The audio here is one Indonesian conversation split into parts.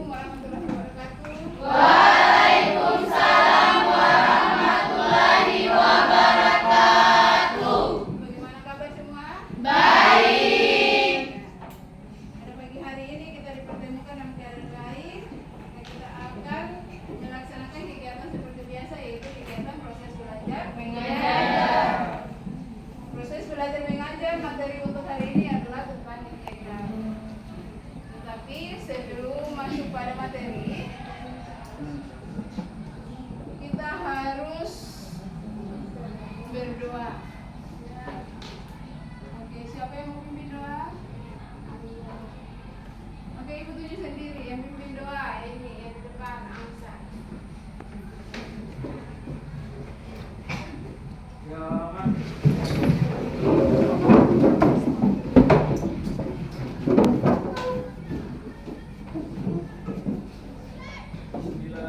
warahmatullahi wabarakatuh. Waalaikumsalam warahmatullahi wabarakatuh. Bagaimana kabar semua? Baik. Pada pagi hari ini kita dipertemukan dalam keadaan baik. Maka kita akan melaksanakan kegiatan seperti biasa, yaitu kegiatan proses belajar mengajar. Proses belajar mengajar materi untuk hari ini adalah tentang integral. Tetapi sebelum masuk pada materi, kita harus berdoa. Oke, siapa yang mau pimpin doa? Oke, ibu tuju sendiri yang pimpin doa. Ini yang di depan, Amsa.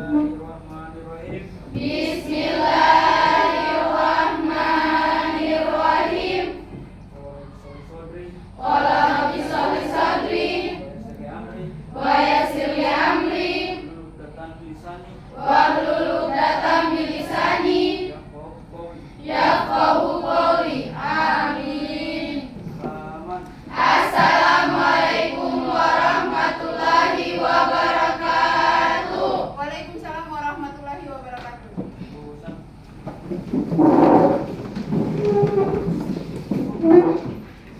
Bismillahirrahmanirrahim. Bismillahirrahmanirrahim. Qala rabbi shrah sadri wa yassir li amri wahlul 'uqdatam min lisani yafqahu qawli. Amin. Assalamualaikum warahmatullahi wabarakatuh. Waalaikumsalam warahmatullahi wabarakatuh.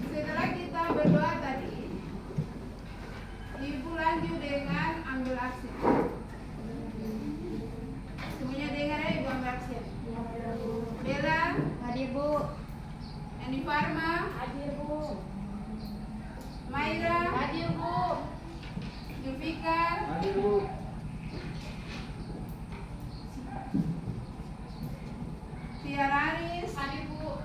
Setelah kita berdoa tadi, ibu lanjut dengan ambil aksi. Semuanya dengar ya, ibu ambil aksi. Bella, Hadir Bu. Eni Farma, Hadir Bu. Maira, Hadir Bu. Zulfikar, Hadir Bu. Tiara Aris, Hadir Bu.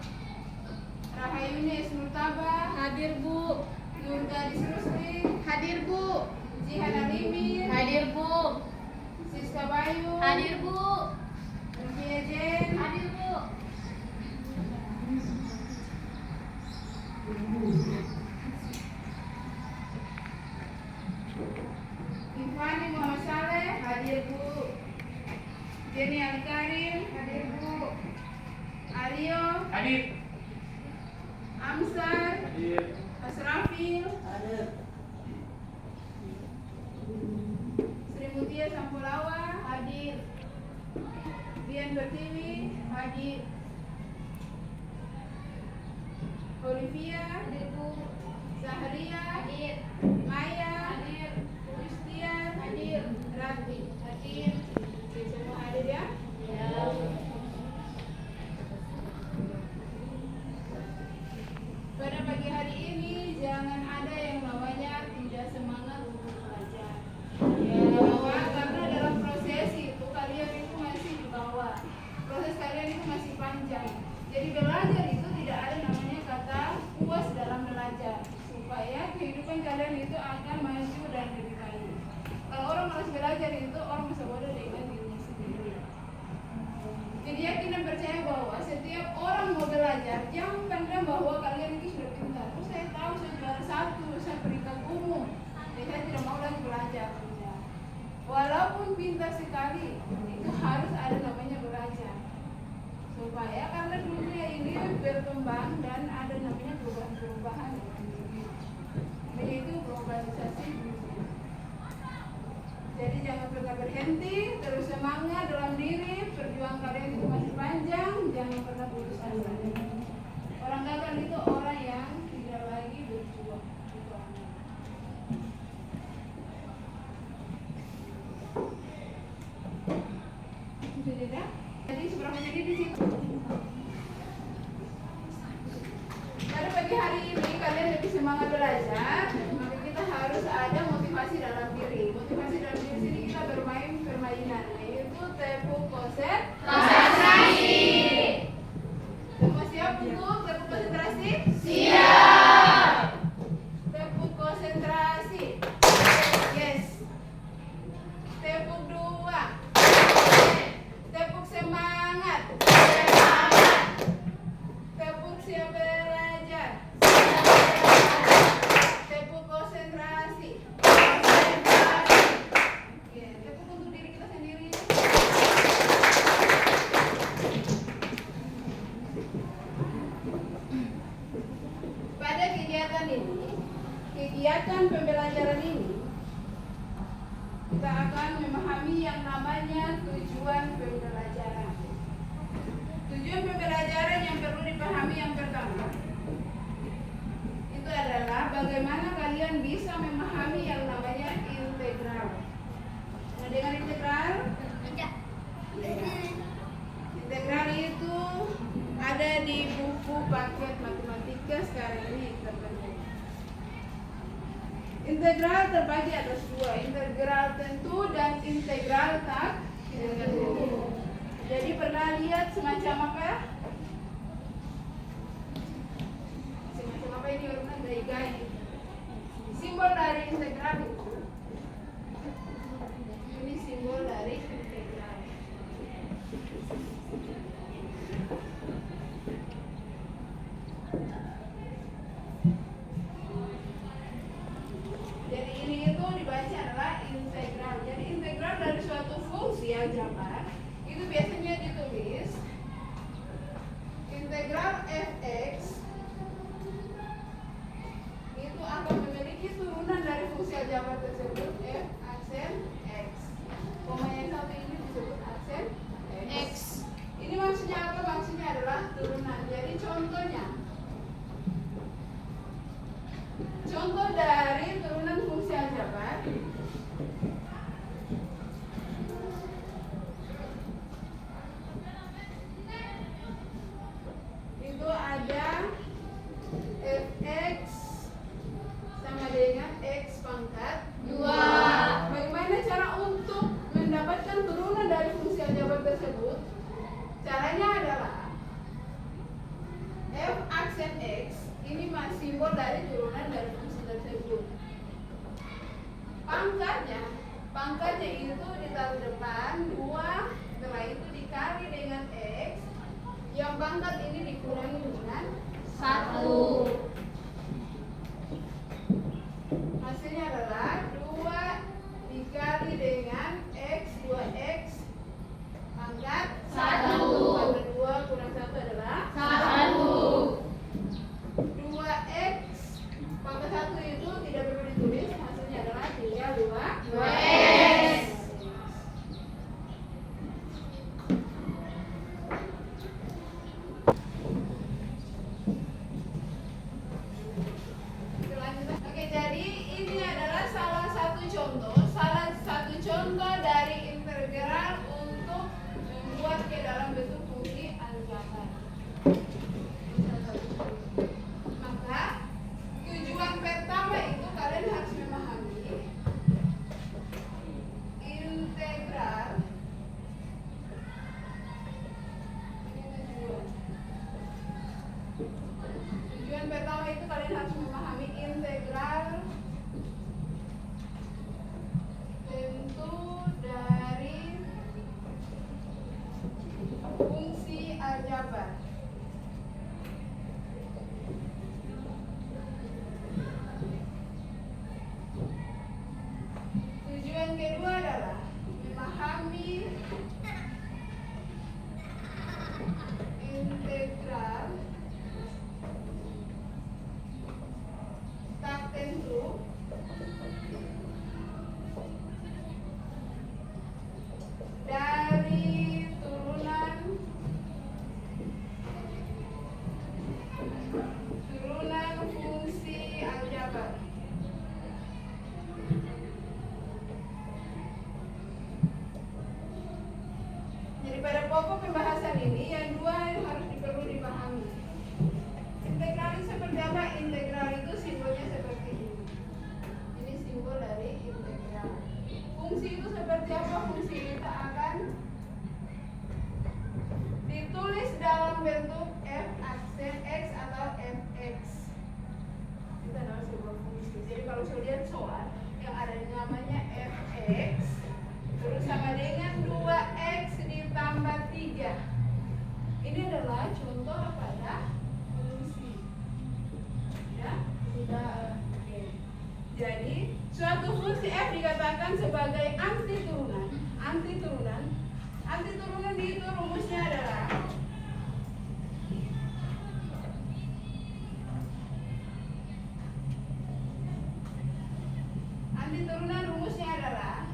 Rahayunis Nurtaba, Hadir Bu. Nurgadis Rusli, Hadir Bu. Jihan Alimin, Hadir Bu. Siska Bayu, Hadir Bu. Rufia Jen, Hadir Bu. Ifani Muhammad Saleh, hadir Bu. Jenny Alkarim, hadir Bu. Aryo, Hadir. Amsar, Hadir. Asrafil, Hadir. Sri Mutia Sampulawa, hadir. Dian Bertiwi, hadir. Olivia, hadir Bu. Zahria, hadir. Maya, hadir. Christian, hadir. Rati, hadir. Semua hadir ya? Pada pagi hari ini jangan ada yang namanya tidak semangat untuk belajar. Bahwa karena dalam proses itu kalian itu masih di bawah. Proses kalian itu masih panjang. Jadi belajar itu tidak ada namanya kata puas dalam belajar. Supaya kehidupan kalian itu akan maju dan lebih baik. Kalau orang malas belajar itu orang bisa bodoh dengan dirinya sendiri. Jadi yakin dan percaya bahwa setiap orang mau belajar, jangan pandang bahwa kalian itu sudah pintar. Oh, saya tahu saya juara 1, saya peringkat umum. Jadi saya tidak mau lagi belajar. Tidak. Walaupun pintar sekali, itu harus ada namanya belajar. Supaya karena dunia ini berkembang dan ada namanya perubahan-perubahan, yaitu globalisasi dunia. Jadi jangan pernah berhenti, terus semangat dalam diri, perjuangan kalian itu masih panjang, jangan pernah putus asa. Orang gagal itu orang yang tidak lagi berjuang. Itu orang. Sudah tidak? Jadi seberapa menit di situ? Pada pagi hari ini kalian lebih semangat belajar, maka kita harus ada motivasi dalam diri. Motivasi dalam diri sini kita bermain permainan, yaitu tepuk konsentrasi. Semua siap untuk tepuk konsentrasi? Siap. Tepuk konsentrasi. Yes. Tepuk 2. Tepuk semangat. Tepuk siap belajar. Tepuk konsentrasi. kita akan memahami yang namanya tujuan pembelajaran. Tujuan pembelajaran yang perlu dipahami yang pertama itu adalah bagaimana kalian bisa memahami yang namanya integral. Mendengar integral? Tidak. Integral itu ada di buku paket matematika sekarang ini terbentuk. Integral terbagi atas dua, integral tentu dan integral tak tentu. Jadi pernah lihat semacam apa? Semacam apa ini warna gai-gai. Simbol dari integral itu. Ini simbol dari integral. Jadi ini itu dibaca adalah integral. Jadi integral dari suatu fungsi aljabar itu biasanya ditulis integral fx itu akan memiliki turunan dari fungsi aljabar tersebut f aksen x. Koma yang satu ini disebut aksen x. Ini maksudnya apa? Maksudnya adalah turunan. Jadi contohnya, contoh dari turunan fungsi aljabar itu ada fx sama dengan x pangkat 2. Bagaimana cara untuk mendapatkan turunan dari fungsi aljabar tersebut? Caranya adalah f aksen x ini simbol dari turunan dari fungsi tersebut. Pangkatnya itu ditaruh depan 2, setelah itu dikali dengan x. Yang pangkat ini dikurangi dengan 1. Hasilnya adalah 2 dikali dengan x, 2x pangkat 1. Pangkat 2 kurang 1 adalah 1. 2x pangkat 1 itu tidak perlu ditulis, hasilnya adalah tinggal 2x. Oke, jadi ini adalah salah satu contoh dari integral untuk membuat ke dalam bentuk fungsi aljabar. Maka tujuan pertama itu kalian harus memahami integral. Tujuan pertama itu kalian harus memahami integral tentu dari fungsi aljabar. Tujuan kedua adalah memahami integral tak tentu dari turunan fungsi aljabar. Jadi pada pokok pembahasan ini yang dua yang perlu dipahami. Integral itu seperti apa? Integral itu simbolnya seperti ini. Ini simbol dari integral. Fungsi itu seperti apa? Fungsi kita akan ditulis dalam bentuk f aksen x atau fx. Itu adalah sebuah fungsi. Jadi kalau kalian soal yang ada namanya fx terus sama dengan 2x ditambah 3. Ini adalah contoh pada fungsi. Ya, sudah. Oke. Jadi suatu fungsi f dikatakan sebagai antiturunan. Antiturunan itu rumusnya adalah antiturunan rumusnya adalah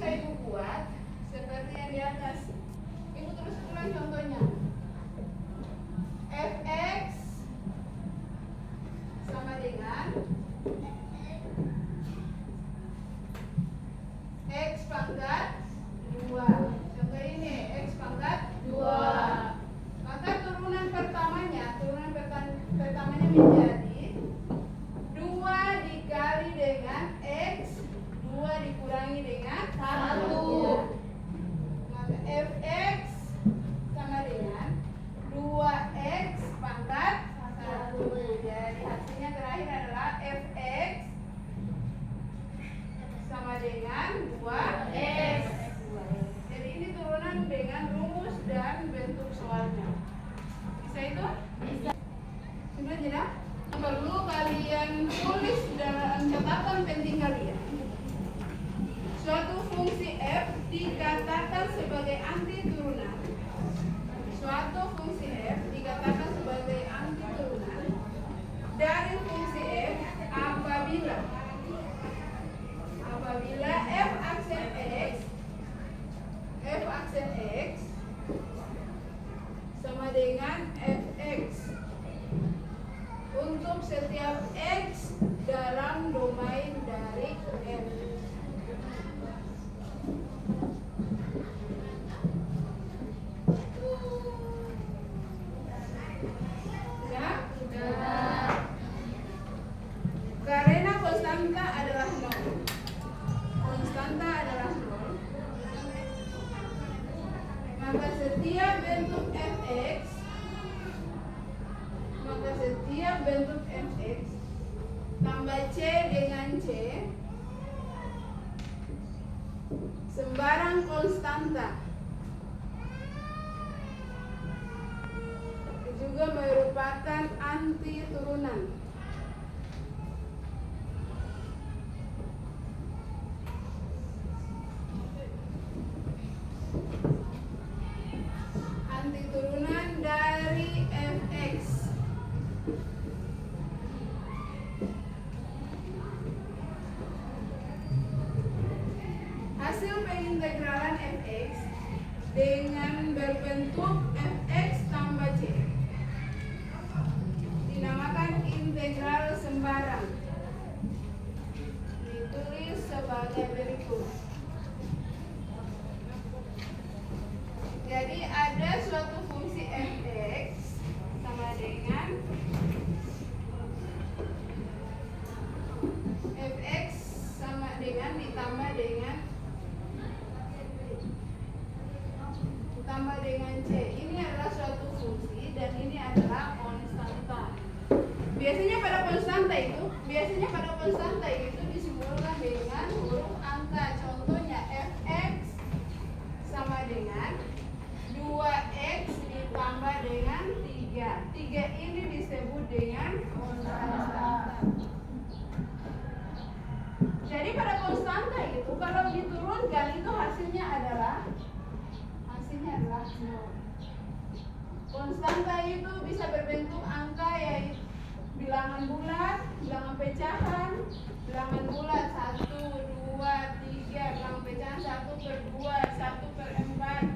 bisa Ibu buat seperti yang di atas. Ibu terus ulang contohnya. Fx sama dengan X pangkat 2. Contoh ini X pangkat 2. Maka turunan pertamanya menjadi 2 dikali dengan X, 2 dikurangi dengan 1. Maka Fx sama dengan 2X pangkat 1. Jadi hasilnya terakhir adalah Fx sama dengan 2X. Jadi ini turunan dengan rumus dan bentuk soalnya. Bisa itu? Bisa. Sudah tidak? Perlu kalian tulis dalam catatan penting kalian. Suatu fungsi f dikatakan sebagai anti turunan. Suatu fungsi f dikatakan sebagai anti turunan dari fungsi f apabila f aksen x sama dengan fx untuk setiap x dalam domain dari f. Ya? Karena konstanta adalah 0. Konstanta adalah 0. Maka setiap bentuk fx tambah c dengan c sembarang konstanta juga merupakan anti turunan. Anti turunan dari fx. Hasil pengintegralan fx dengan berbentuk fx tambah c dinamakan integral sembarang. Ditulis sebagai berikut. Jadi ada suatu fungsi fx sama dengan ditambah dengan c. Ini adalah suatu fungsi dan ini adalah konstanta. Biasanya pada konstanta itu disimbolkan dengan huruf angka. Contohnya fx sama dengan 2x ditambah dengan 3. 3 ini disebut dengan konstanta. Jadi pada konstanta itu kalau diturunkan itu hasilnya adalah 0. Konstanta itu bisa berbentuk angka yaitu bilangan bulat, bilangan pecahan, bilangan bulat 1, 2, 3, bilangan pecahan 1/2, 1/4.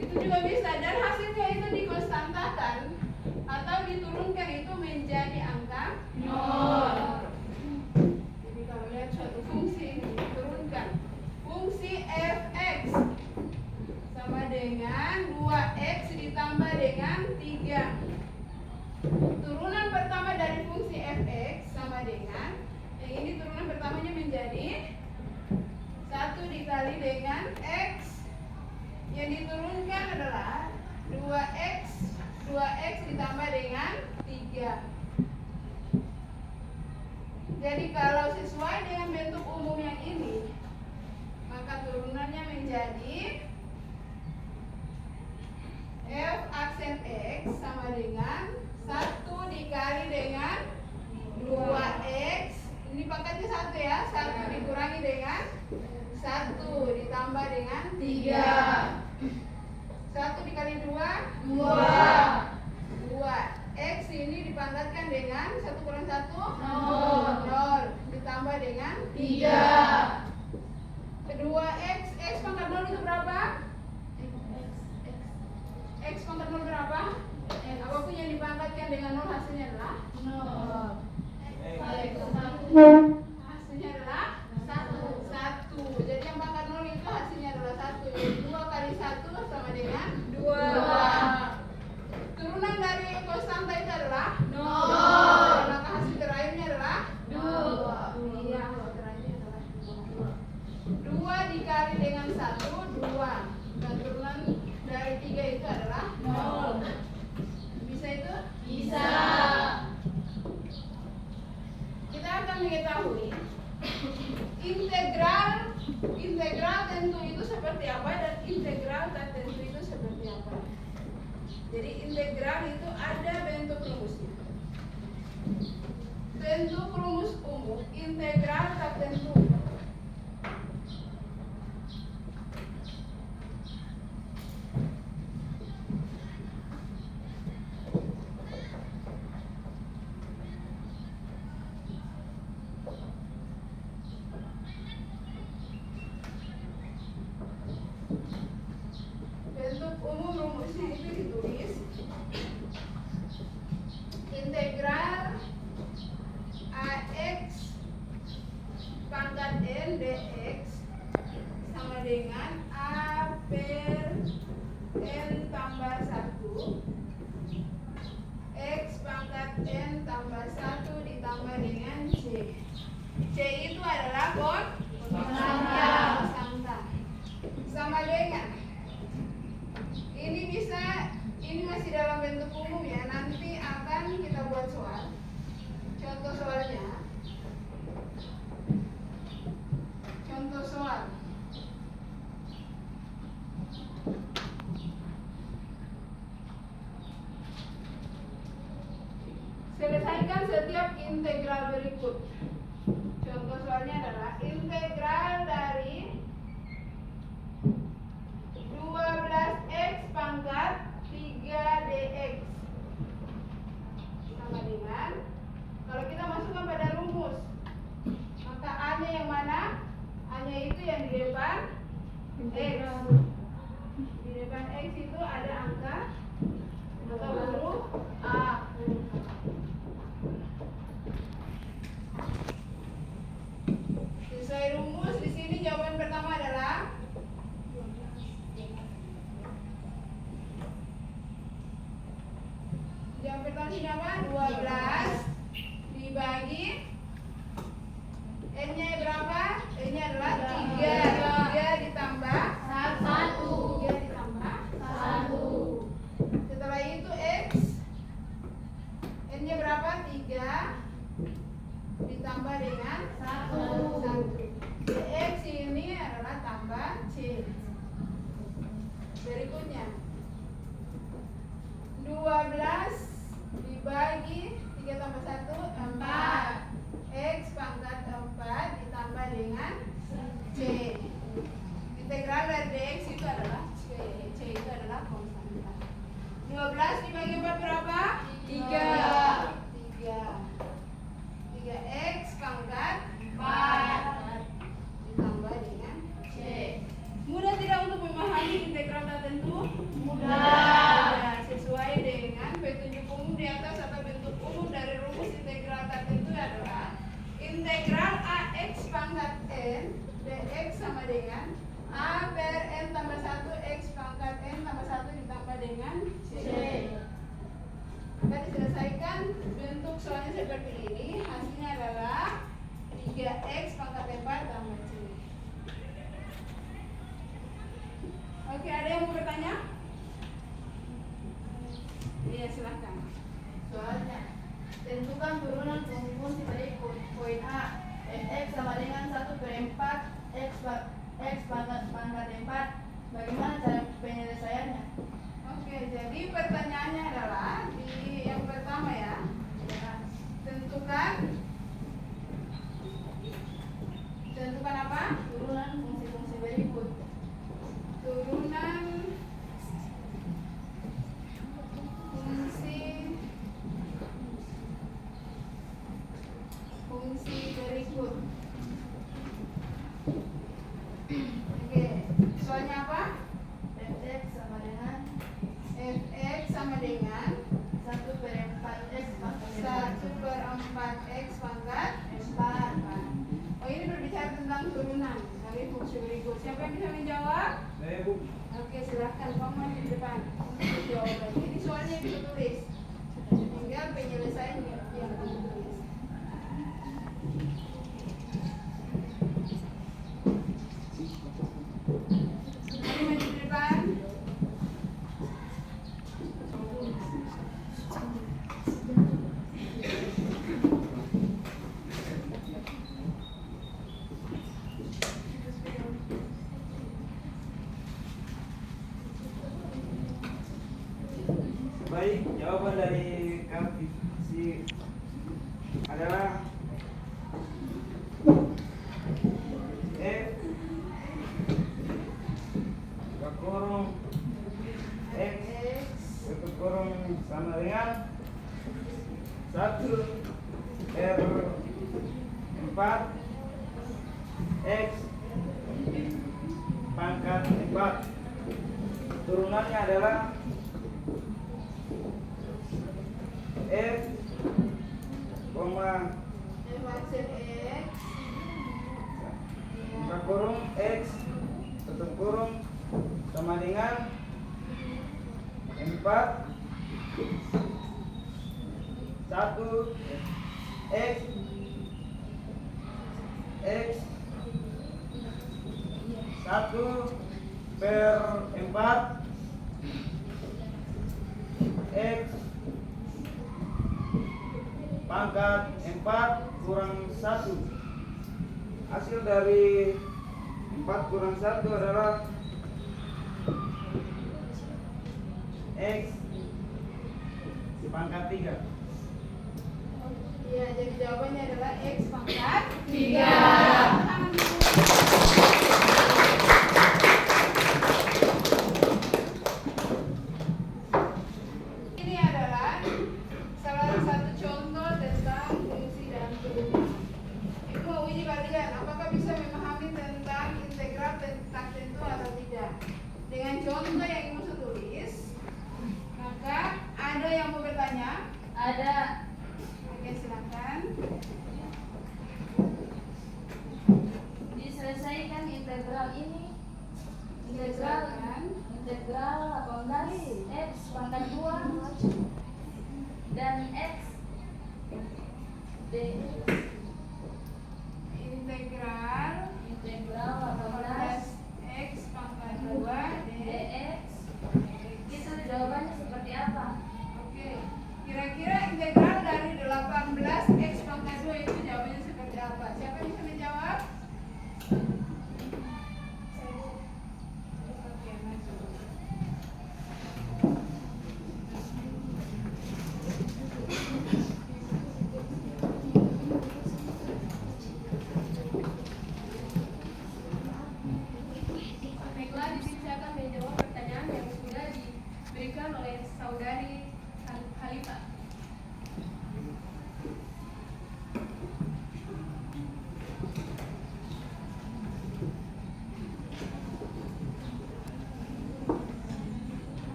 Itu juga bisa dan hasilnya itu dikonstantakan atau diturunkan itu menjadi angka 0. Jadi kalau lihat suatu fungsi ini diturunkan fungsi fx sama dengan 2x ditambah dengan 3. Turunan pertama dari fungsi fx sama dengan yang ini turunan pertamanya menjadi 1 dikali dengan x. Yang diturunkan adalah 2x ditambah dengan 3. Jadi kalau sesuai dengan bentuk umum yang ini, maka turunannya menjadi f aksen x sama dengan 1 dikali dengan 2x. Ini pangkatnya 1 ya. 1 dikurangi dengan 1 ditambah dengan 3. 1 dikali 2 2. X ini dipangkatkan dengan 1 kurang 1 0 ditambah dengan 3. hasilnya adalah 0. Hasilnya adalah 1. Jadi yang pangkat 0 itu hasilnya adalah 1. Jadi 2 kali 1 sama dengan 2. Turunan dari konstanta itu adalah 0. Maka hasil terakhirnya adalah 2. Iya, hasil terakhirnya adalah 2 dikali dengan 1, 2. Dan turunan dari 3 itu adalah 0. Bisa itu? Bisa. Kita akan mengetahui integral tentu itu seperti apa dan integral tak tentu itu seperti apa. Jadi integral itu ada bentuk rumusnya. Bentuk rumus umum integral tak tentu. Bentuk umum rumusnya itu ditulis integral AX pangkat N dx sama dengan A per N tambah 1 X pangkat N tambah 1 ditambah dengan C. C itu adalah konstanta sama dengan ini masih dalam bentuk umum ya. Nanti akan kita buat soal. Contoh soalnya. Contoh soal. Selesaikan setiap integral berikut. Contoh soalnya adalah integral dari 12x pangkat 3 dx sama dengan, kalau kita masukkan pada rumus, maka A-nya yang mana? A-nya itu yang di depan x. Di depan x itu ada angka atau huruf A. Sesuai rumus di sini jawaban pertama adalah yang pertama sini apa? 12 dibagi N-nya berapa? N-nya adalah 3 ditambah 1. 3 ditambah 1. Setelah itu X N-nya berapa? 3 ditambah dengan 1. X ini adalah tambah C. Berikutnya 12 dibagi 3 tambah 1 4. X pangkat 4 ditambah dengan C. Integral dari dx itu adalah C. C itu adalah konstanta. 12 dibagi 4 berapa? 3. 3x pangkat 4 ditambah dengan C. Mudah tidak untuk memahami integral tak tentu? Mudah. Sesuai dengan petunjuk umum di atas atau bentuk umum dari rumus integral tak tentu adalah integral AX pangkat N dx sama dengan A per N tambah 1 X pangkat N tambah 1 ditambah dengan C. Akan diselesaikan bentuk soalnya seperti ini. Hasilnya adalah 3x pangkat 4 tambah C. Oke, ada yang mau bertanya? Iya, silahkan. Soalnya, tentukan turunan fungsi berikut. Poin A, fx sama dengan 1/4 x pangkat 4. Bagaimana cara penyelesaiannya? Oke, jadi pertanyaannya adalah di yang pertama ya. Tentukan apa? Turunan fungsi-fungsi berikut. Turunan fungsi berikut. Oke, soalnya apa? Fx sama dengan 1/4x pangkat Siapa yang bisa menjawab? Saya Bu. Oke, silahkan kamu di depan untuk jawabannya. Ini soalnya bisa tulis. Tinggal penyelesaiannya yang kamu tulis. Mari maju di depan. Baik, jawaban dari kami adalah F kurung X kurung sama dengan 1 R4 X pangkat 4. Turunannya adalah F, Maksud X. buka kurung X tutup kurung sama dengan 4 1 X X 1 per 4 X pangkat 4 kurang 1. Hasil dari 4 kurang 1 adalah X pangkat 3. Iya, jadi jawabannya adalah X pangkat 3. Tangan dulu. Ini adalah salah satu contoh tentang fungsi dan turunan. Ibu mau uji kalian, apakah bisa memahami tentang integral tak tentu atau tidak? Dengan contoh yang ibu tulis, maka ada yang mau bertanya? Ada. Oke, silakan. Diselesaikan integral ini. Integral 18 X pangkat 2 dan X dx. Integral 18 X pangkat 2 dx. Itu jawabannya seperti apa? Oke, kira-kira integral dari 18 X pangkat 2 itu jawabannya seperti apa? Siapa yang bisa menjawab? Oke, masuk. Baiklah, di sini saya akan menjawab pertanyaan yang sudah diberikan oleh saudari Khalifah.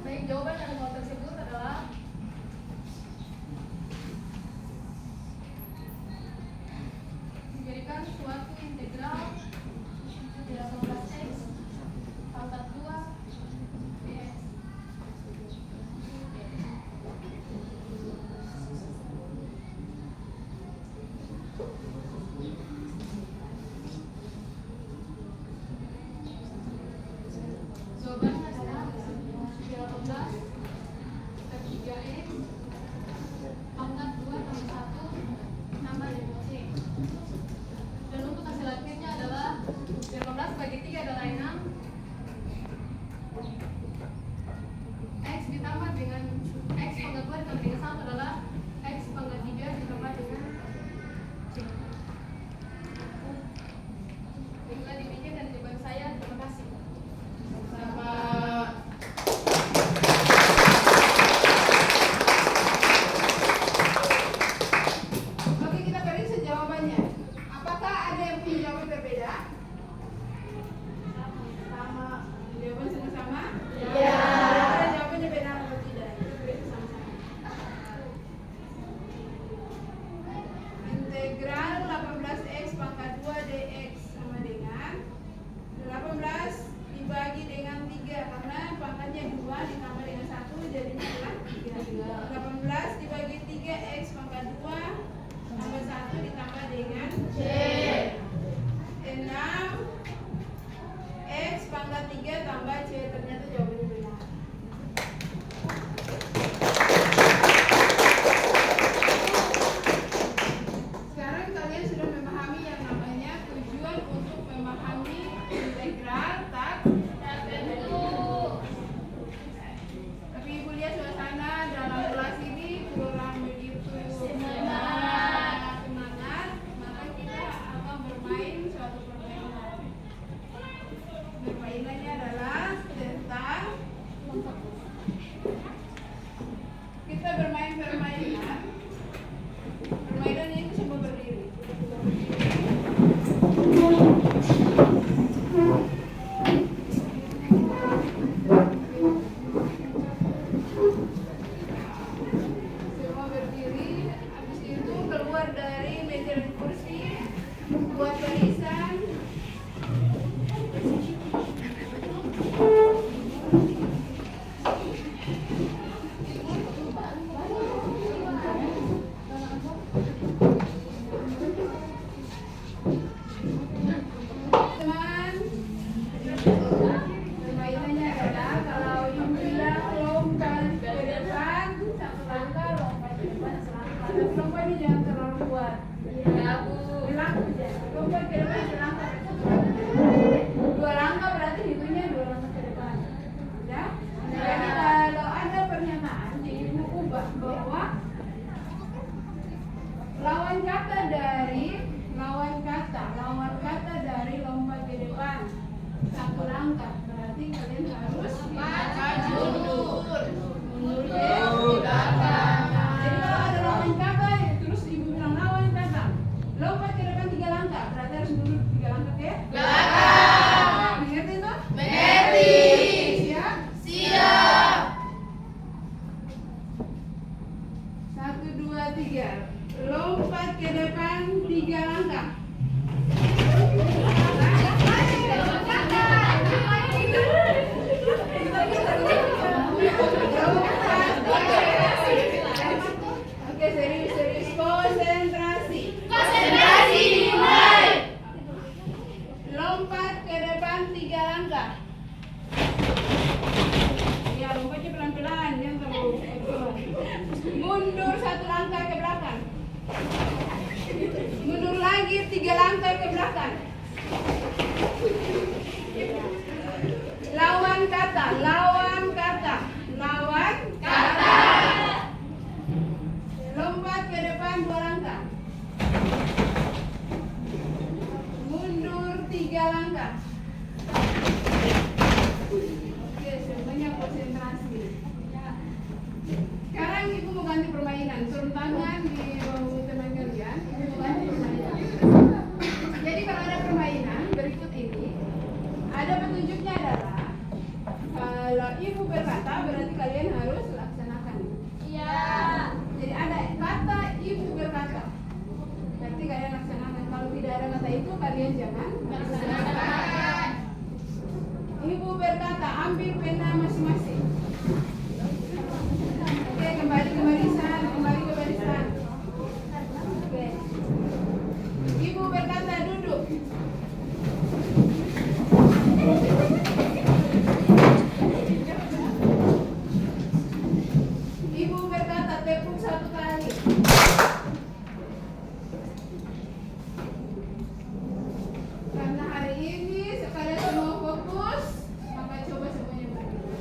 Baik, jawaban dari soal tersebut adalah dijadikan suatu integral 18 X pangkat 2 dx. pangkat 3 tambah C. Ternyata jawabannya benar. Sekarang kalian sudah memahami yang namanya tujuan untuk memahami integral, tak? Tapi ibu lihat suasana dalam kelas ini kurang begitu semangat, maka kita akan bermain suatu permainan. Permainannya adalah tentang kita bermain permainan. Permainan ini semua berdiri. Semua berdiri. Habis itu keluar dari meja dan kursi, buat barisan. Teman, permainannya adalah kalau ibu bilang lompat ke depan, satu langkah lompat ke depan, selangkah. Tapi lompatnya jangan terlalu kuat. Lompat ke depan selangkah. 2 langkah berarti hitungnya 2 langkah ke depan. Ya? Jadi kalau ada pernyataan, jadi ibu ubah bahwa lawan kata dari lompat ke depan 1 langkah, berarti kalian harus maju mundur ke belakang. Jadi kalau ada lawan kata terus ibu bilang lawan kata lompat ke depan 3 langkah, berarti harus mundur 3 langkah ke belakang. Mengerti tuh? Mengerti. Siap? Siap. 1, 2, 3. Lompat ke depan 3 langkah. Oke, serius, konsentrasi. Konsentrasi dimulai. Lompat ke depan 3 langkah. Ya, lompatnya pelan-pelan, jangan terlalu pelan. Mundur 1 langkah ke belakang. Mundur lagi 3 langkah ke belakang. Lawan kata. Lompat ke depan 2 langkah. Mundur 3 langkah. Oke, semuanya konsentrasi. Sekarang ibu mau ganti permainan. Turun tangan di bahu teman kalian. Ibu mau ganti permainan. Jadi kalau ada permainan berikut ini, ada petunjuknya adalah kalau ibu berkata berarti kalian harus laksanakan. Iya. Jadi ada kata ibu berkata, berarti kalian laksanakan. Kalau tidak ada kata itu kalian jangan laksanakan. Ibu berkata ambil pena masing-masing. Oke, kembali ke barisan. Oke. Ibu berkata duduk. Ibu berkata tepuk 1 kali. Karena hari ini sekalian semua fokus, maka coba semuanya berdiri.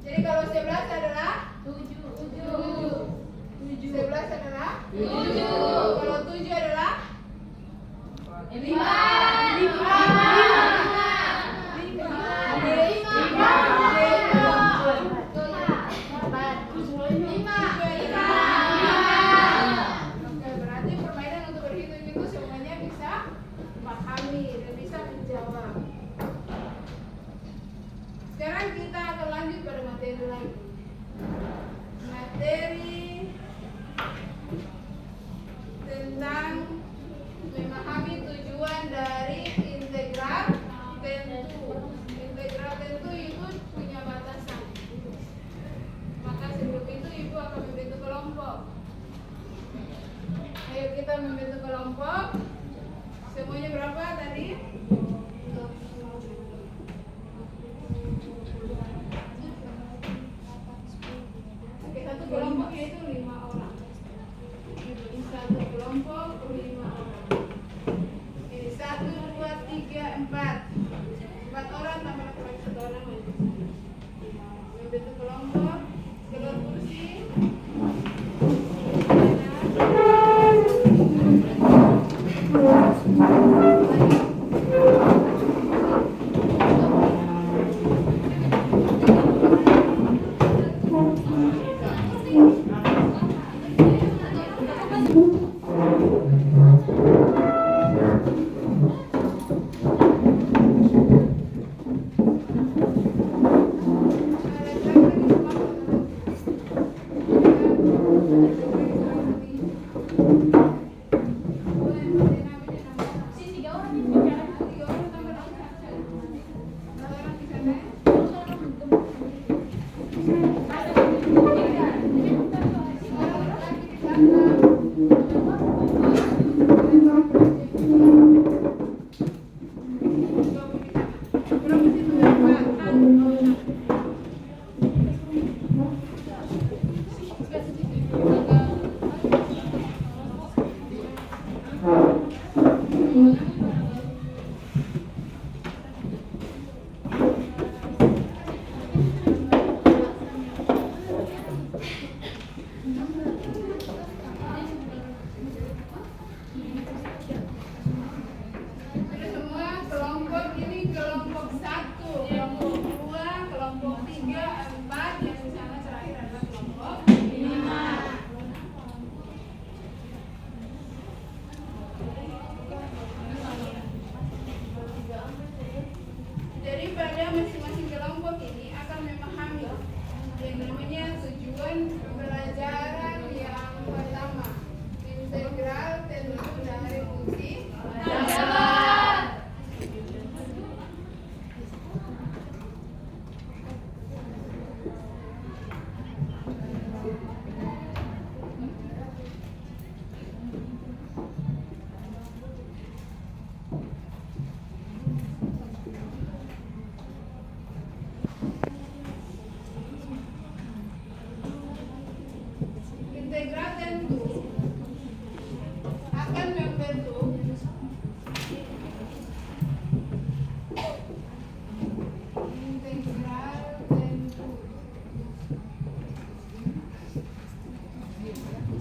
Jadi kalau 11 adalah 7. 11 adalah 7. Kalau 7 adalah 5. Oke, berarti permainan untuk berhitung itu semuanya bisa dipahami dan bisa menjawab. Sekarang kita akan lanjut pada materi lagi. Materi tentang memahami tujuan dari integral tentu. Integral tentu itu punya batasan. Maka sebelum itu ibu akan membentuk kelompok. Ayo kita membentuk kelompok. Semuanya berapa tadi? Oke, satu kelompoknya itu 5 orang. Ini satu kelompok 5 orang. Ini 1, 2, 3, 4. 4 orang tambah lagi 1 orang lagi. Membentuk kelompok. Keluar kursi.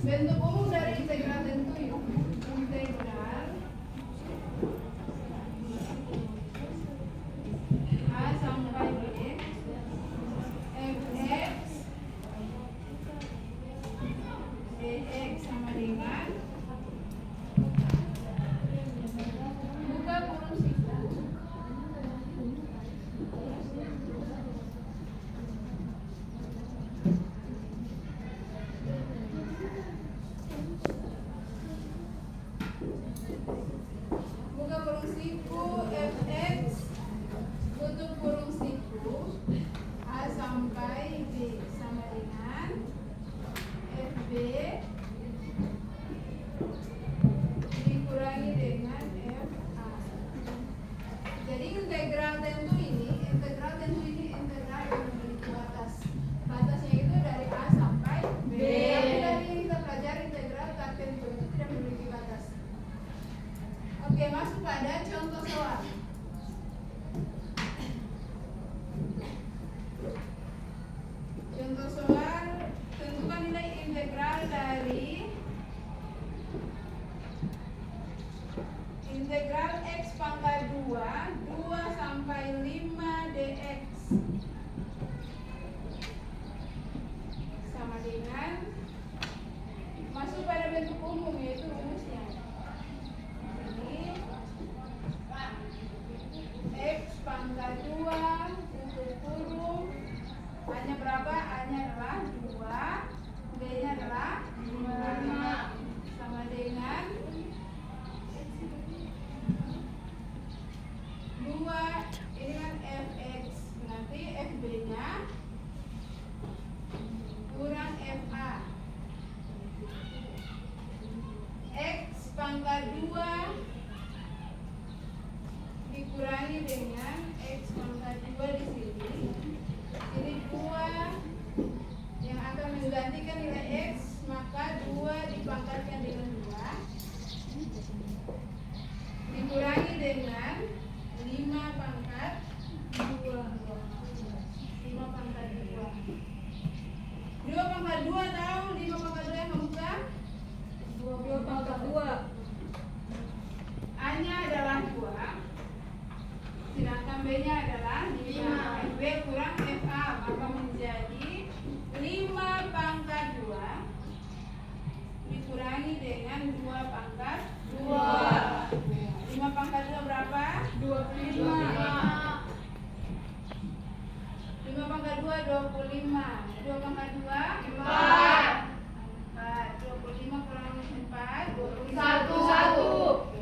Bentuk umum dari integral tentu itu integral A sampai B fx dx sama dengan buka kurung siku buka kurung siku fx tutup kurung siku A sampai B sama dengan fb dikurangi dengan fa. Jadi integral tentu ini integral yang memiliki batas. Batasnya itu dari A sampai B. Tapi dari yang kita pelajari integral tentu itu tidak memiliki batas. Oke, masuk pada contoh soal. sama dengan masuk pada bentuk umum yaitu rumusnya. Ini X pangkat 2 tutup kurung A-nya berapa? A-nya adalah 2, B-nya adalah 5 sama dengan 2. Ini kan fx, nanti fb-nya kurang fa. X pangkat 2 dikurangi dengan X pangkat 2 di sini. Ini 2 yang akan menggantikan nilai X, maka 2 dipangkatkan dengan 2 dikurangi dengan 5 pangkat 2. 5 pangkat 2. 2 pangkat 2 tahu 5 pangkat 2 yang membuka? 2 pangkat 2. A-nya adalah 2. Sedangkan B-nya adalah 5. FB kurang FA, maka menjadi 5 pangkat 2 dikurangi dengan 2 pangkat 2. 5 pangkat 2 berapa? 25. 5 pangkat 2 25. 2 pangkat 2 4. 25 kurang 4 21.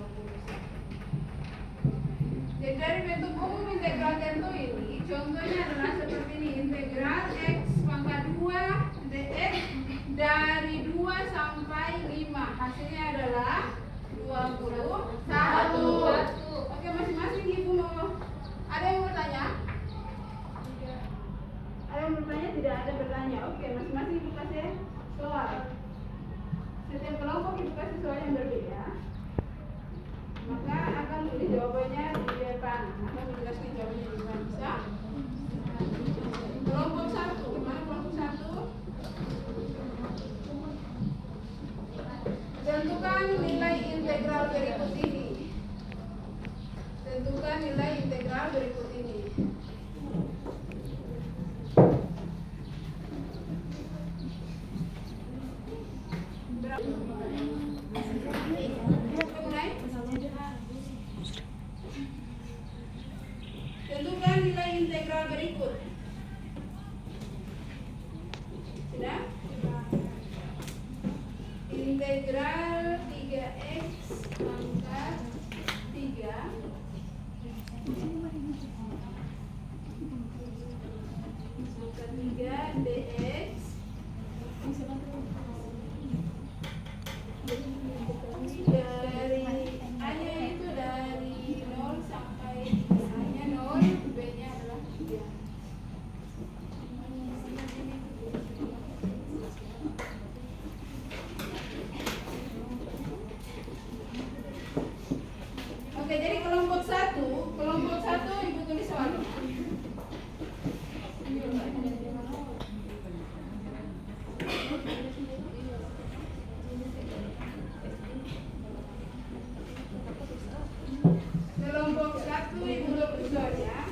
Jadi dari bentuk umum integral tentu ini, contohnya adalah seperti ini. Integral X pangkat 2 dx dari 2 sampai 5. Hasilnya adalah 21. Oke, masing-masing ibu mau. Ada yang bertanya? Ada yang bertanya? Tidak ada bertanya. Oke, masing-masing ibu kasih soal. Setiap kelompok ibu kasih soal yang berbeda. Maka akan tulis jawabannya di depan. Akan menjelaskan jawabannya di depan. Bisa? Kelompok 1. Gimana kelompok 1? Tentukan nilai integral berikut ini. Tentukan nilai integral berikut ini. Tentukan nilai integral berikut. Sudah? Integral 3x pangkat 3 pangkat 3 dx dari A-nya itu dari 0 sampai A-nya 0, B-nya adalah 3. Oke, jadi kelompok 1 ibu tulis soalnya. Kelompok 1 ibu tulis soalnya.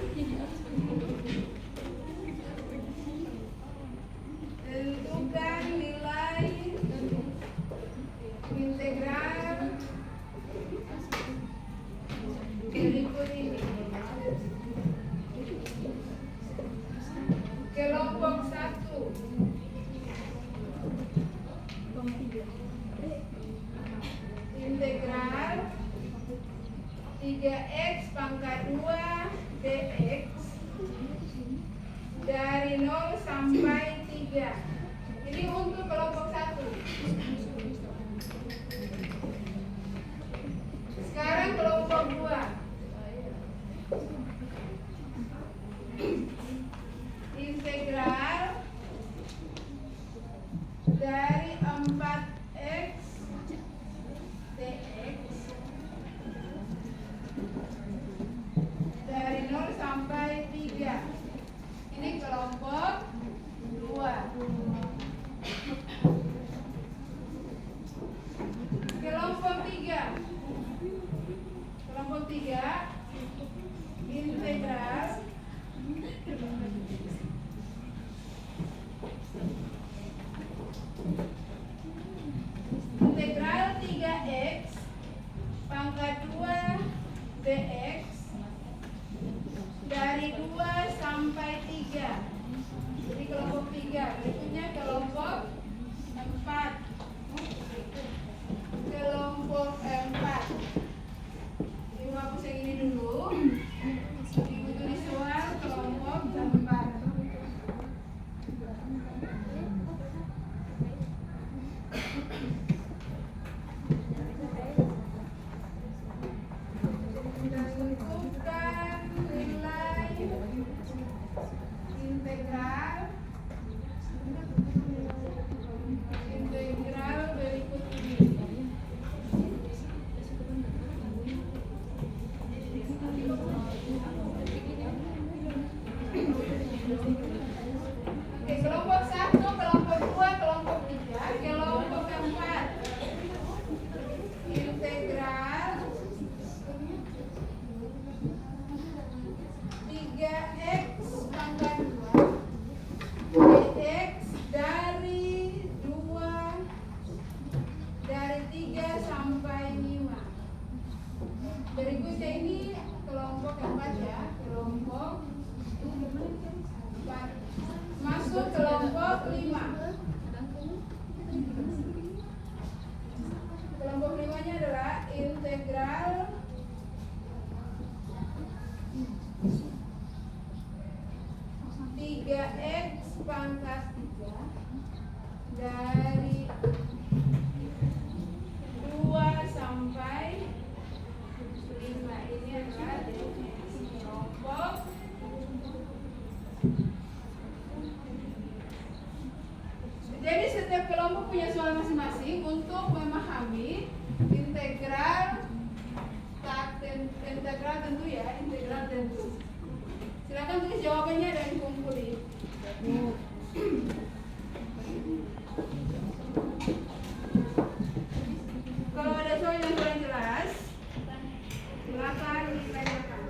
Tentukan nilai integral berikut ini. Kelompok 1 integral 3x pangkat 2 dx dari 0 sampai 3. Ini untuk kelompok 1. Sekarang kelompok 2. Integral dari 4x dx dari 0 sampai 3. Ini kelompok 2. Kelompok 3. Kelompok 3 integral 2 sampai 3. Jadi kelompok 3. Berikutnya kelompok 4. Kelompok 4. Ibu hapus yang ini dulu. Ibu tulis soal kelompok 4. Tentukan nilai integral berikut ini. Oke, kelompok 1, kelompok 2, kelompok 3, kelompok 4. Integral 3x pangkat 2 dx dari 3 sampai 5. Berikutnya ini kelompok 4 ya, kelompok 4. Masuk kelompok 5. Kelompok 5-nya adalah integral 3x pangkat 3 dari 2 sampai 5. Ini adalah definisi kelompok. Jadi setiap kelompok punya soal masing-masing untuk memahami integral tentu ya, integral tentu. Silakan tulis jawabannya dan kumpulin. Kalau ada soal yang kurang jelas, silakan ditanyakan.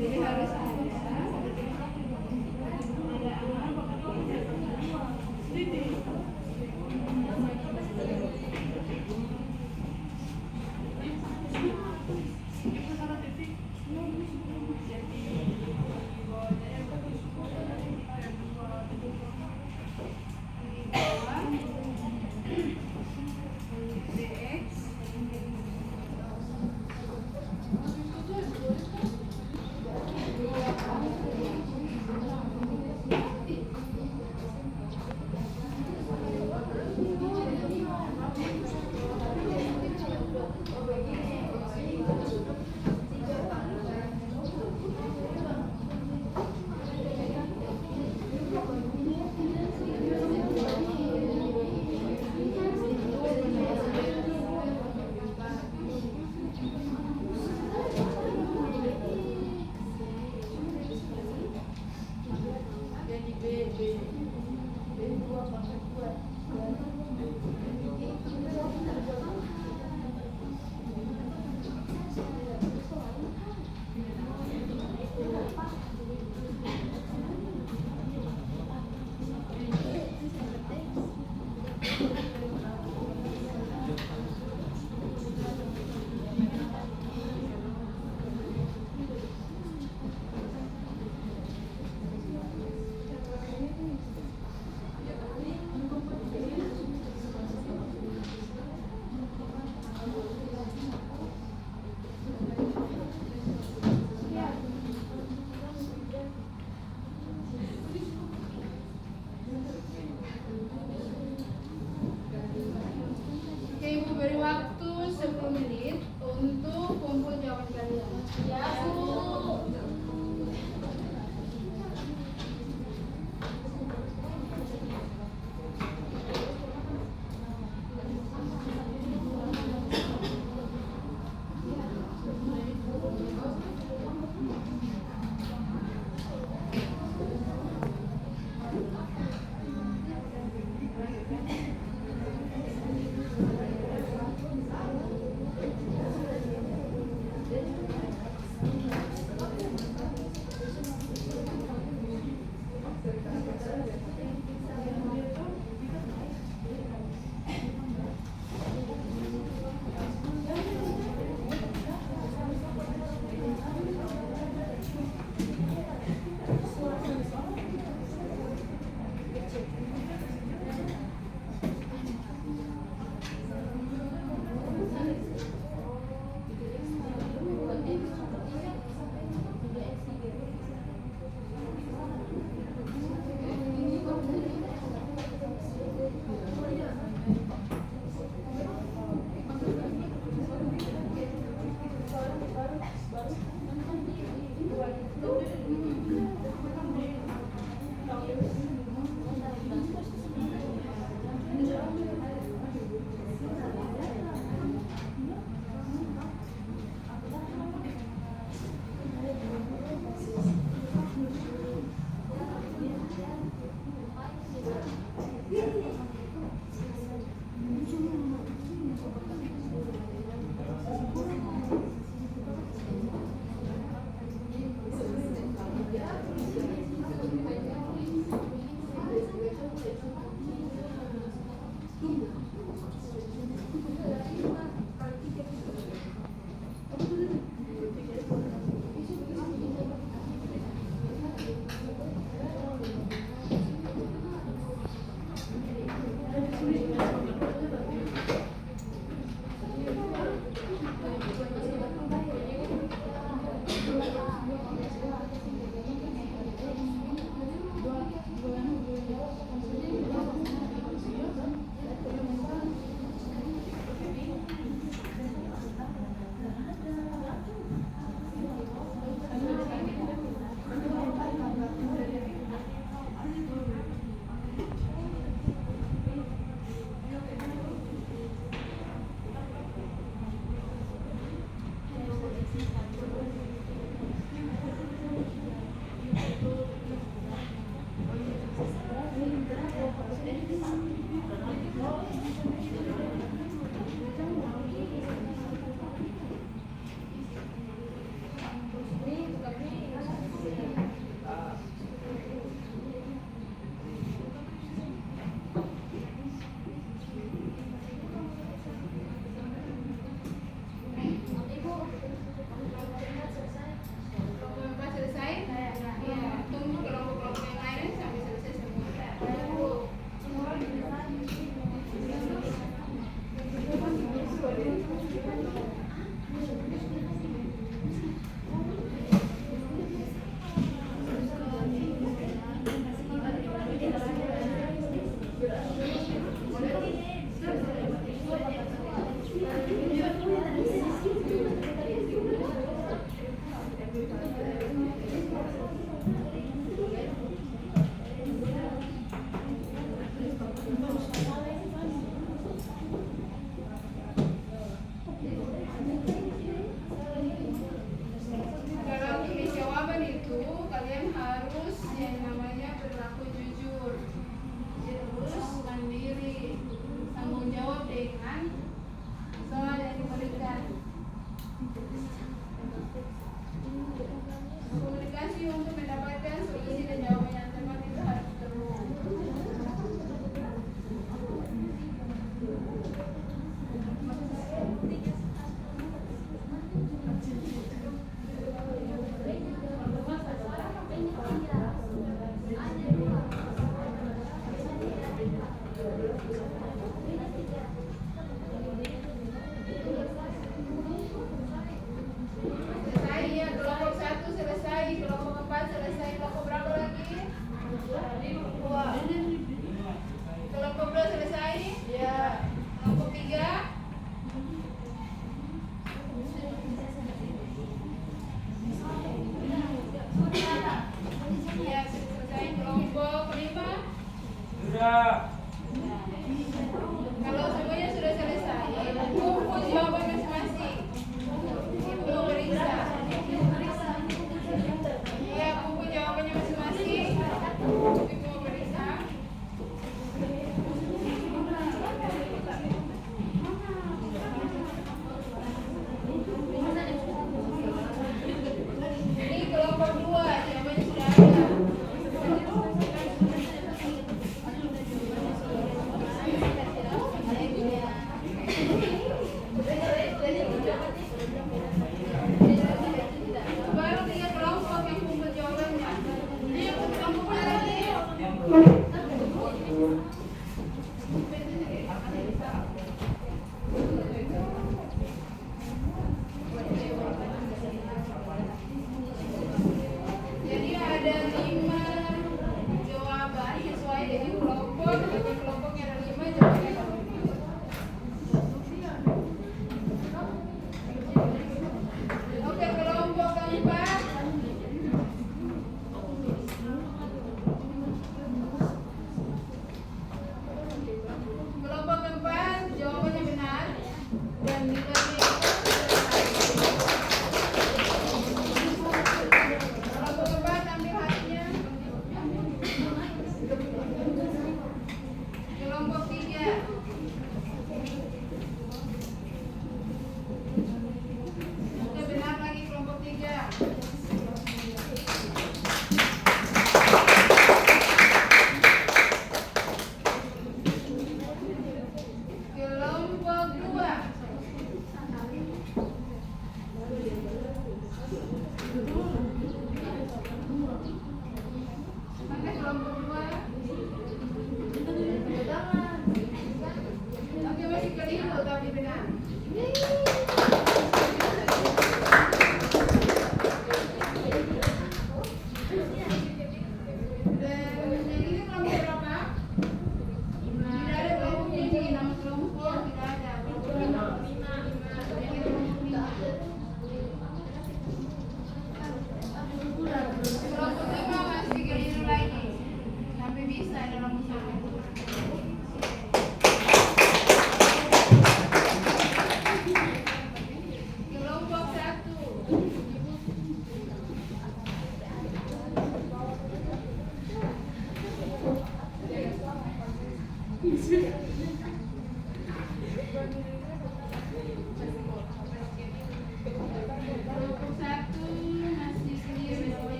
Jadi harus ada dx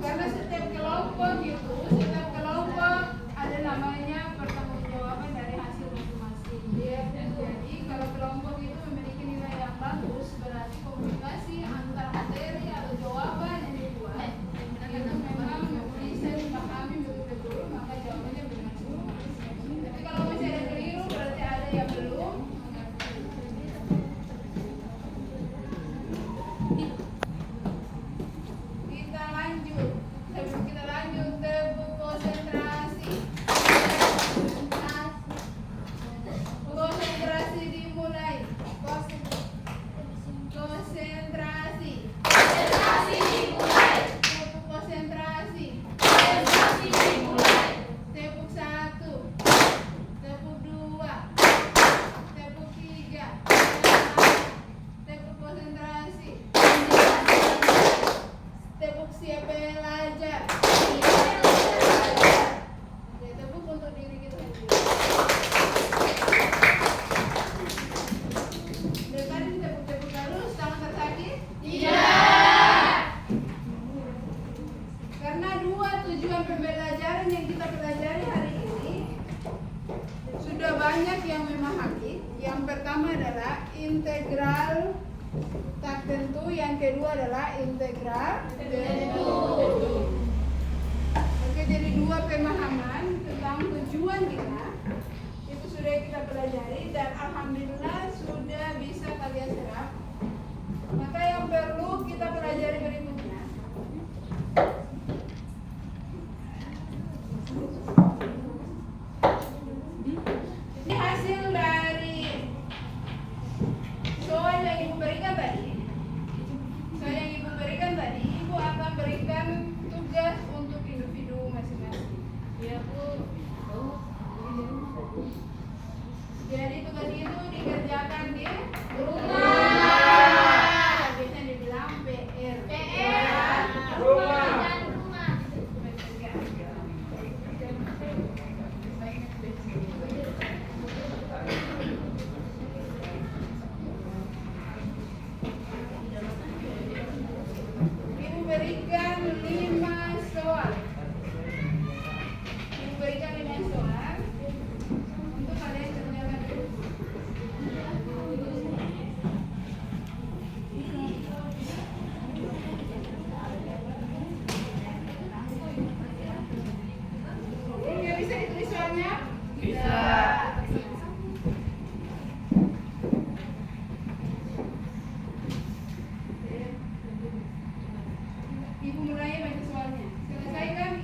Karena setiap kelompok itu, setiap kelompok ada namanya pertanggungjawaban dari hasil masing-masing. Jadi kalau kelompok itu memiliki nilai yang bagus, berarti komunikasi antar materi atau jawaban yang dibuat itu memang bisa dipahami betul-betul, maka jawabannya benar semua. Tapi kalau masih ada keliru, berarti ada yang belum. Kita lanjut tebuk konsentrasi. Konsentrasi dimulai. Konsentrasi. Tebuk konsentrasi. Tebuk 1. Tebuk 2. Tebuk 3. Tebuk konsentrasi. Tepuk siap belajar. Oke, tepuk untuk diri kita sendiri. Dari tadi ditepuk-tepuk terus, tangan tersakit? Tidak. Karena dua tujuan pembelajaran yang kita pelajari hari ini sudah banyak yang memahami. Yang pertama adalah integral tak tentu, yang kedua adalah integral tentu. Oke, jadi dua pemahaman tentang tujuan kita itu sudah kita pelajari dan alhamdulillah sudah bisa kalian serap. Maka yang perlu kita pelajari berikutnya ini hasil dari soal yang ibu berikan tadi. Soal yang ibu berikan tadi, ibu akan berikan tugas untuk individu masing-masing. Ya Bu. Jadi tugas itu dikerjakan di rumah. Biasanya dibilang PR. Rumah. Ibu berikan 5 soal. Ibu berikan 5 soal untuk kalian kerjakan dulu. Nggak bisa ditulis soalnya? Bisa. Ibu mulai baca soalnya. Selesaikan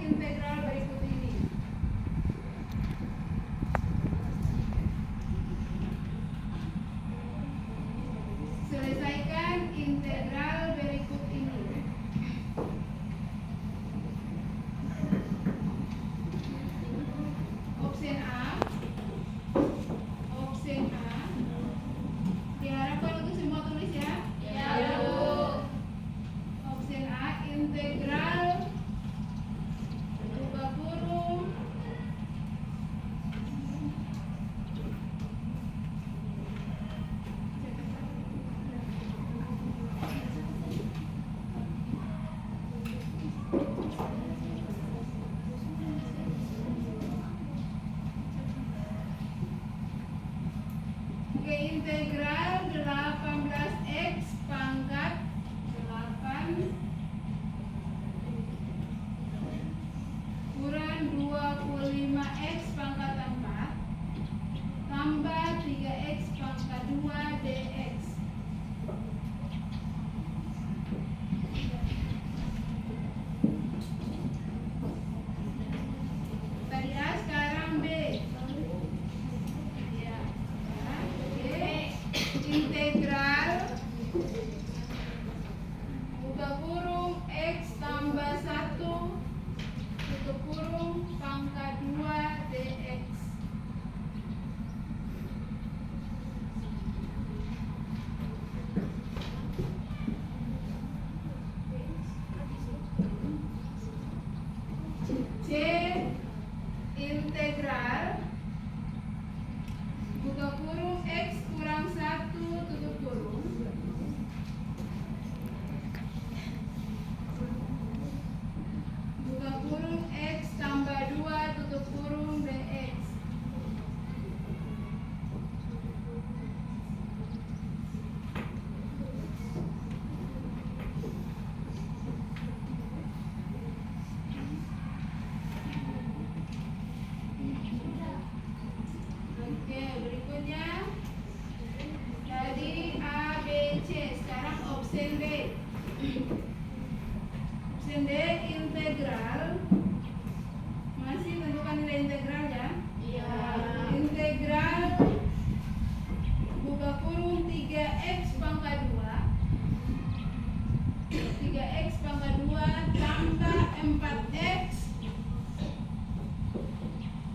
4X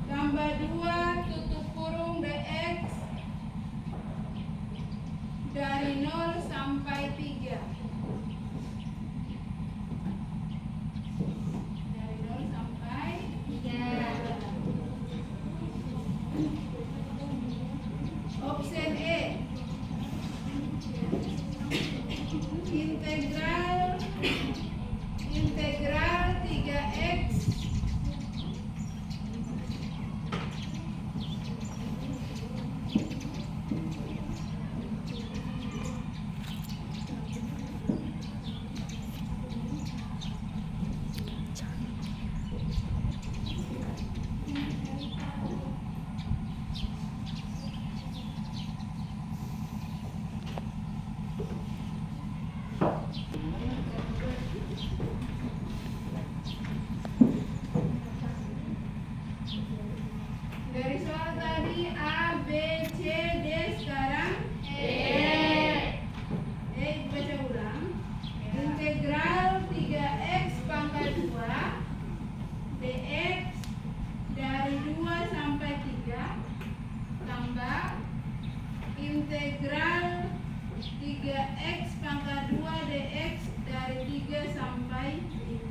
tambah 2 tutup kurung DX dari 0 sampai 3. Dari 0 sampai 3. Option E. Integral 3X dari soal tadi A, B, C, D, sekarang E baca ulang. Integral 3X pangkat 2 DX dari 2 sampai 3 tambah integral 3X pangkat 2 DX dari 3 sampai 5.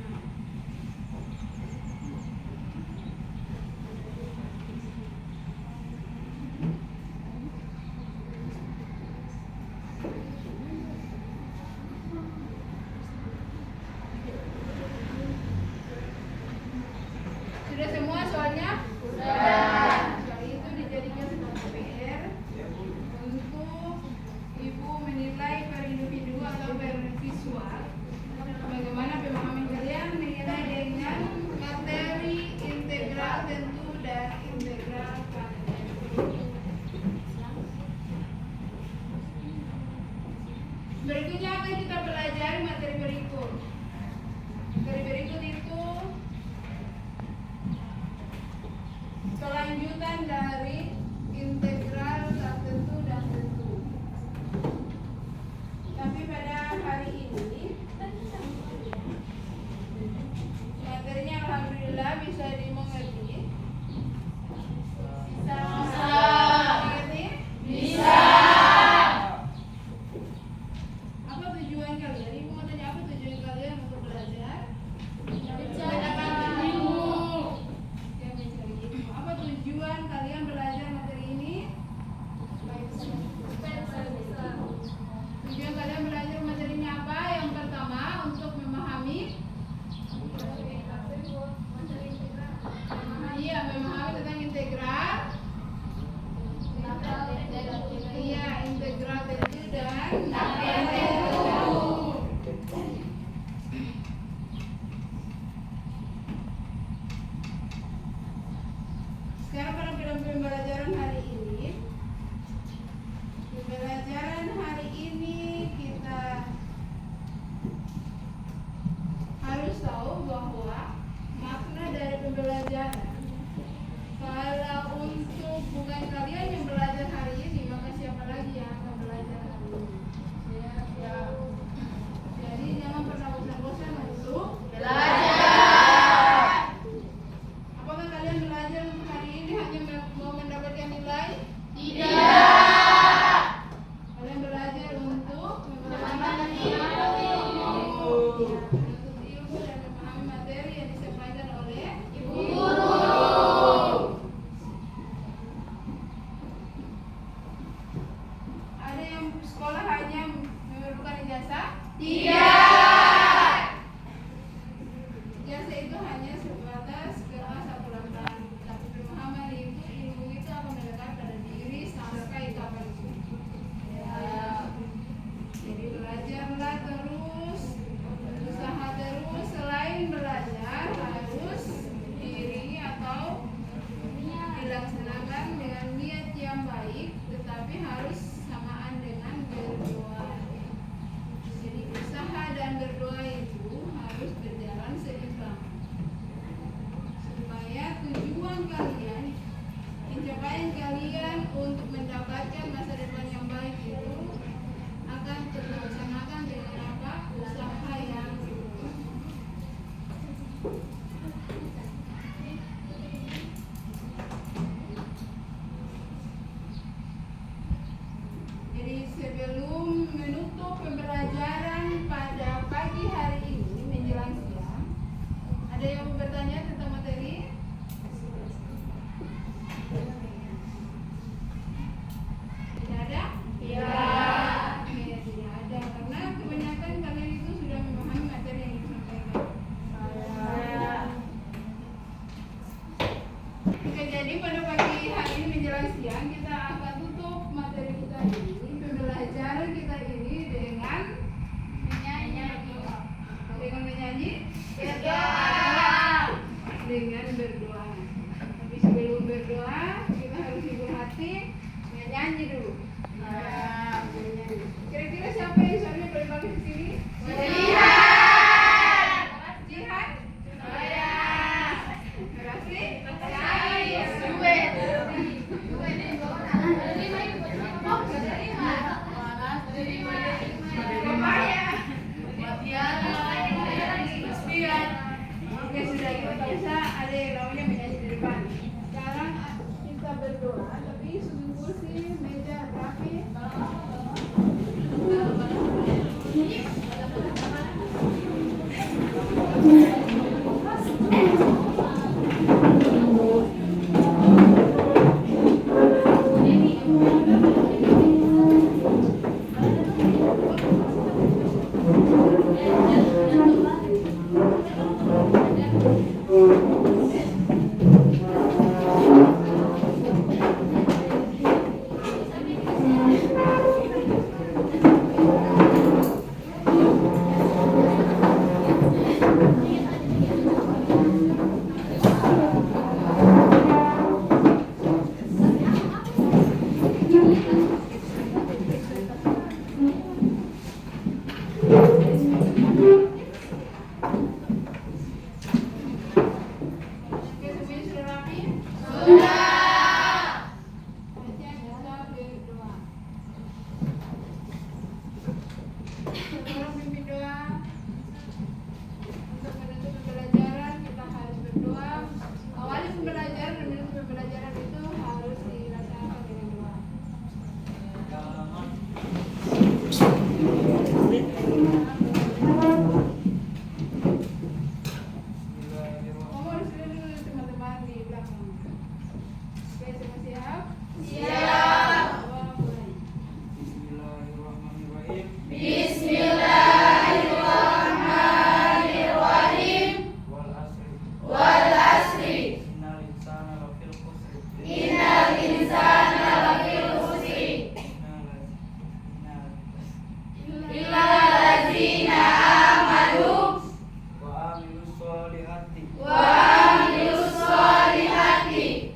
Sudah semua soalnya? Sudah. Soal itu dijadikan sebagai PR untuk Ibu menilai per individu atau per visual. Bagaimana pemahaman kalian menilai dengan materi integral tentu dan integral kuadrat. Berikutnya akan kita pelajari materi berikut. Materi berikut itu kelanjutan dari integral tak tentu dan tentu. Tapi pada hari ini materinya alhamdulillah bisa dimengerti. Bisa mengerti? Bisa. Apa tujuan kalian? Ibu mau tanya, apa tujuan kalian untuk belajar? Mendapat ilmu. Ya, mencari ilmu. Apa tujuan kalian belajar materi ini? Tujuan kalian belajar materinya apa? Yang pertama untuk memahami. Iya, memahami tentang integral. Iya, integral tentu dan tentu. Sekarang pada pembelajaran hari ini, kita harus tahu bahwa makna dari pembelajaran. Kalau untuk bukan kalian yang belajar hari ini, maka siapa lagi yang akan belajar hari ini? Ya. Jadi jangan pernah bosan-bosan untuk Belajar. Apakah kalian belajar untuk hari ini hanya mau mendapatkan nilai? Tidak. Kalian belajar untuk Mendapatkan ilmu. ilmu. Untuk ilmu dan memahami materi yang disampaikan oleh Ibu guru. Jadi sebelum menutup pembelajaran pada pagi hari ini menjelang siang, ada yang mau bertanya tentang materi? Tidak ada? Tidak ada, karena kebanyakan kalian itu sudah memahami materi yang disampaikan. Oke, jadi pada pagi hari ini menjelang siang kita akan tutup materi kita ini, pembelajaran kita ini dengan menyanyi, dengan berdoa. Tapi sebelum berdoa kita harus hibur hati, nyanyi dulu. Kira-kira siapa yang suaranya paling bagus di sini? Jihan? Rafli? Oke, sudah kita tak usah ada yang namanya menyanyi di depan. Sekarang kita berdoa, tapi susun kursi, meja rapi. Oke, semuanya sudah rapi? Saatnya kita berdoa. Sebelum pimpin doa, untuk menutup pembelajaran kita harus berdoa. Awali pembelajaran dan menutup pembelajaran itu harus dilaksanakan dengan doa. Kamu harus lihat dulu teman-teman di belakang. Oke, semua siap? Siap. Awal mulai. Bismillahirrahmanirrahim. Wal asri. Innal insana lafil khusri. Illal ladzina amanu wa amilus solihati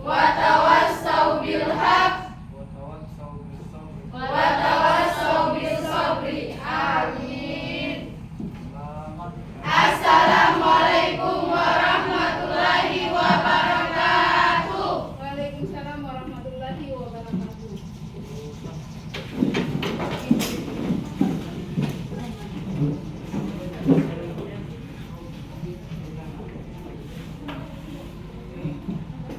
wa tawassau bil haqq wa tawassau bis sabri. Amin. Assalamualaikum warahmatullahi wabarakatuh. Waalaikumsalam warahmatullahi wabarakatuh.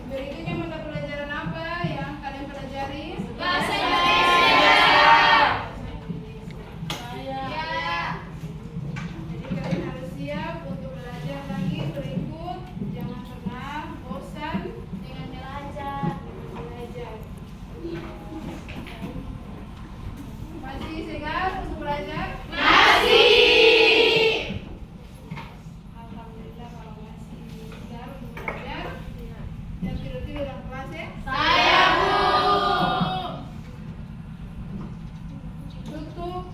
Berikutnya mata pelajaran apa yang kalian pelajari? Bahasa Indonesia. Jadi kalian harus siap untuk belajar lagi berikut. Jangan pernah bosan dengan belajar. Masih segar untuk belajar? Alhamdulillah kalau masih segar untuk belajar. Jangan tidur-tidur dalam kelas ya. Tutup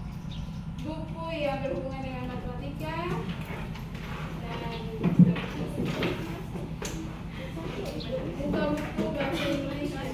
buku yang berhubungan dengan matematika dan buka buku bahasa Indonesia.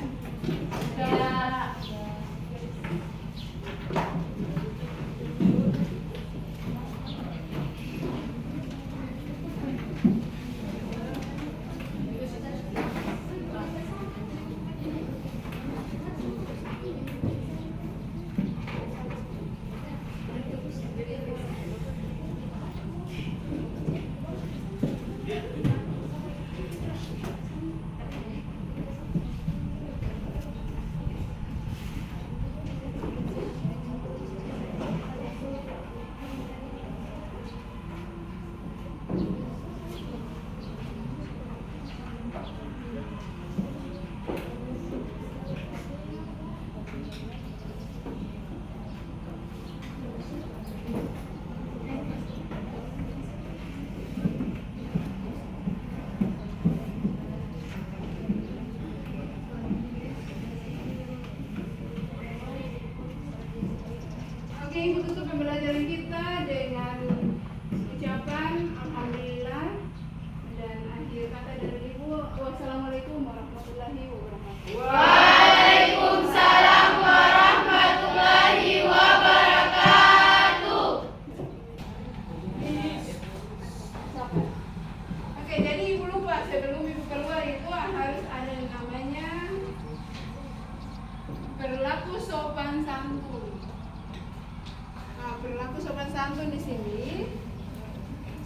pantun di sini.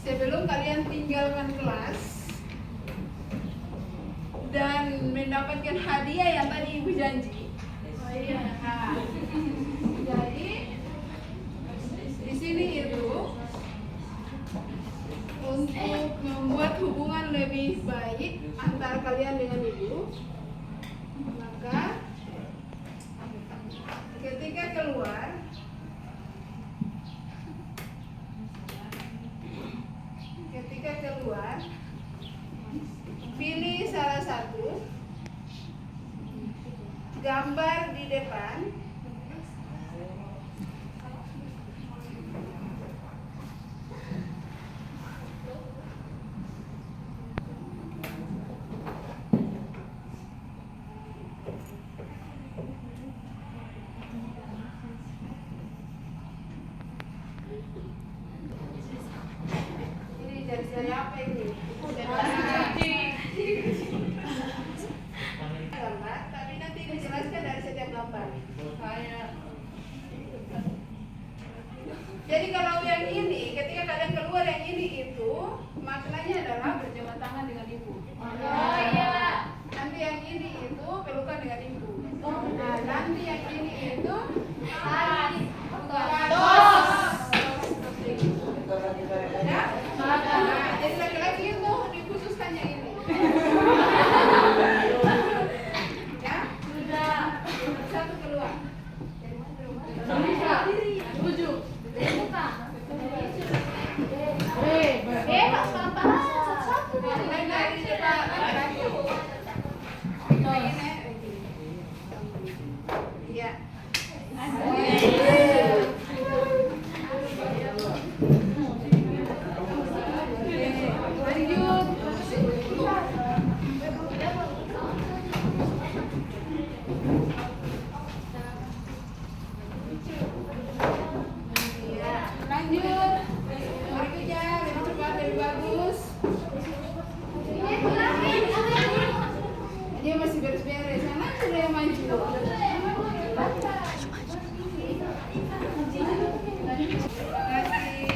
Sebelum kalian tinggalkan kelas dan mendapatkan hadiah yang tadi ibu janji. Oh iya. Nah, jadi di sini itu untuk membuat hubungan lebih baik antara kalian dengan ibu, maka ketika keluar pilih salah satu gambar di depan. Ini dari apa ini? Gambar, tapi nanti dijelaskan dari setiap gambar. Jadi kalau yang ini, ketika kalian keluar yang ini itu maknanya adalah berjabat tangan dengan ibu. Oh iya. Nanti yang ini itu pelukan dengan ibu. Nah, nanti yang ini itu ya. Nah, jadi laki-laki itu dikhususkan yang ini. Ya, sudah satu keluar. Tujuh. Mulai dari depan. Iya. Lanjut. Berikutnya lebih cepat, lebih bagus. Dia masih beres-beres. Sana sudah yang maju. Terima kasih.